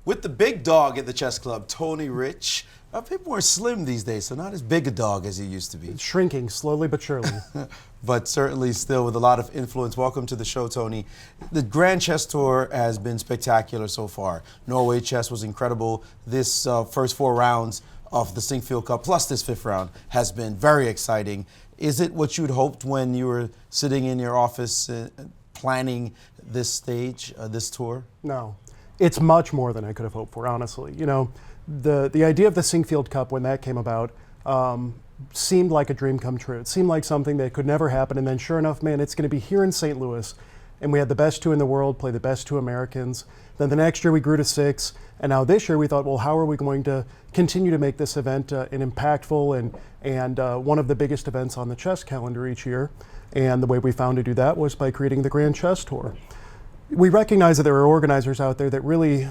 with the big dog at the chess club, Tony Rich. People are slim these days, so not as big a dog as he used to be. It's shrinking slowly but surely. But certainly still with a lot of influence. Welcome to the show, Tony. The Grand Chess Tour has been spectacular so far. Norway chess was incredible. This first 4 rounds of the Sinquefield Cup, plus this 5th round, has been very exciting. Is it what you'd hoped when you were sitting in your office planning this stage, this tour? No, it's much more than I could have hoped for, honestly. You know, the idea of the Sinquefield Cup, when that came about, seemed like a dream come true. It seemed like something that could never happen, and then sure enough, man, it's going to be here in St. Louis, and we had the best 2 in the world play the best 2 Americans. Then the next year we grew to 6, and now this year we thought, well, how are we going to continue to make this event an impactful and one of the biggest events on the chess calendar each year? And the way we found to do that was by creating the Grand Chess Tour. We recognize that there are organizers out there that really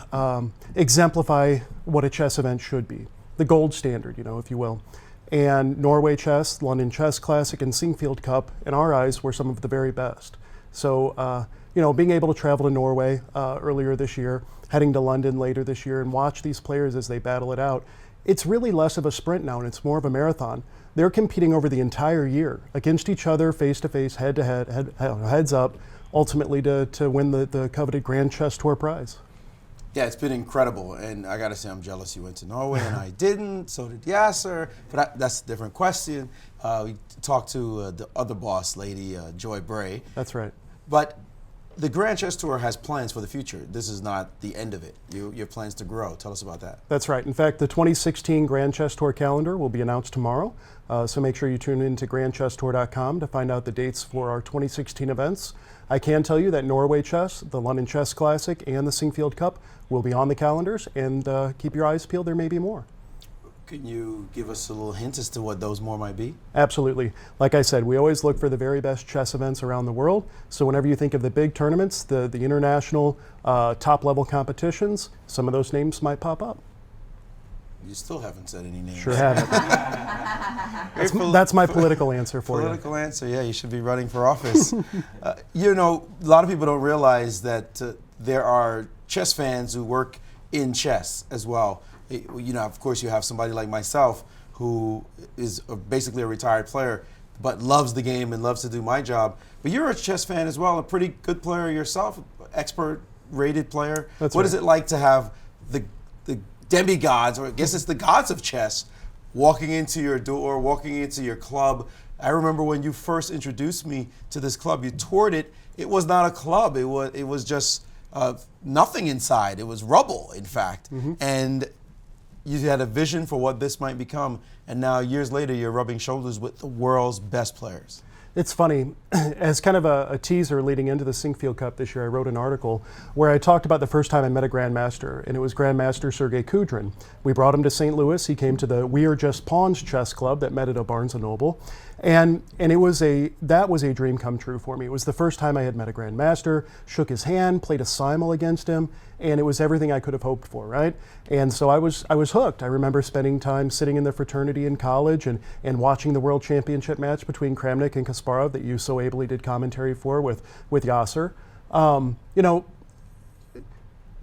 exemplify what a chess event should be, the gold standard, you know, if you will. And Norway Chess, London Chess Classic, and Sinquefield Cup, in our eyes, were some of the very best. So, you know, being able to travel to Norway earlier this year, heading to London later this year, and watch these players as they battle it out, it's really less of a sprint now, and it's more of a marathon. They're competing over the entire year against each other, face-to-face, head-to-head, heads up, ultimately to win the coveted Grand Chess Tour prize. Yeah, it's been incredible, and I gotta say I'm jealous you went to Norway and I didn't, so did Yasser, but that's a different question. We talked to the other boss lady, Joy Bray. That's right. But the Grand Chess Tour has plans for the future. This is not the end of it. You have plans to grow. Tell us about that. That's right. In fact, the 2016 Grand Chess Tour calendar will be announced tomorrow, so make sure you tune in to grandchesstour.com to find out the dates for our 2016 events. I can tell you that Norway Chess, the London Chess Classic, and the Sinquefield Cup will be on the calendars, and keep your eyes peeled, there may be more. Can you give us a little hint as to what those more might be? Absolutely. Like I said, we always look for the very best chess events around the world, so whenever you think of the big tournaments, the international top-level competitions, some of those names might pop up. You still haven't said any names. Sure haven't. That's my political answer for you. Political answer, yeah, you should be running for office. You know, a lot of people don't realize that there are chess fans who work in chess as well. You know, of course, you have somebody like myself who is basically a retired player, but loves the game and loves to do my job. But you're a chess fan as well, a pretty good player yourself, expert-rated player. That's what right. is it like to have the demigods, or I guess it's the gods of chess, walking into your door, walking into your club? I remember when you first introduced me to this club, you toured it. It was not a club. It was just nothing inside. It was rubble, in fact. Mm-hmm. And you had a vision for what this might become, and now years later you're rubbing shoulders with the world's best players. It's funny, as kind of a teaser leading into the Sinquefield Cup this year, I wrote an article where I talked about the first time I met a Grandmaster, and it was Grandmaster Sergei Kudrin. We brought him to St. Louis. He came to the We Are Just Pawns chess club that met at a Barnes & Noble, and that was a dream come true for me. It was the first time I had met a Grandmaster, shook his hand, played a simul against him, and it was everything I could have hoped for, right? And so I was hooked. I remember spending time sitting in the fraternity in college and watching the World Championship match between Kramnik and Kasparov that you so ably did commentary for with Yasser. You know,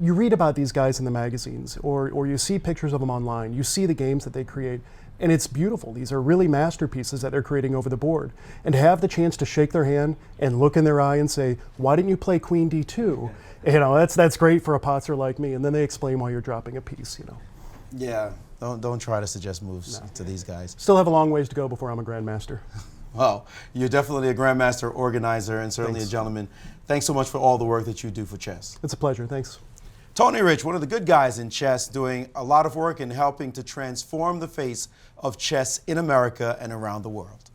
you read about these guys in the magazines, or you see pictures of them online, you see the games that they create, and it's beautiful. These are really masterpieces that they're creating over the board. And to have the chance to shake their hand and look in their eye and say, why didn't you play Queen D2? You know, that's great for a potzer like me. And then they explain why you're dropping a piece, you know. Yeah, don't try to suggest moves to these guys. Still have a long ways to go before I'm a Grandmaster. Well, you're definitely a Grandmaster organizer and certainly a gentleman. Thanks so much for all the work that you do for chess. It's a pleasure, thanks. Tony Rich, one of the good guys in chess, doing a lot of work in helping to transform the face of chess in America and around the world.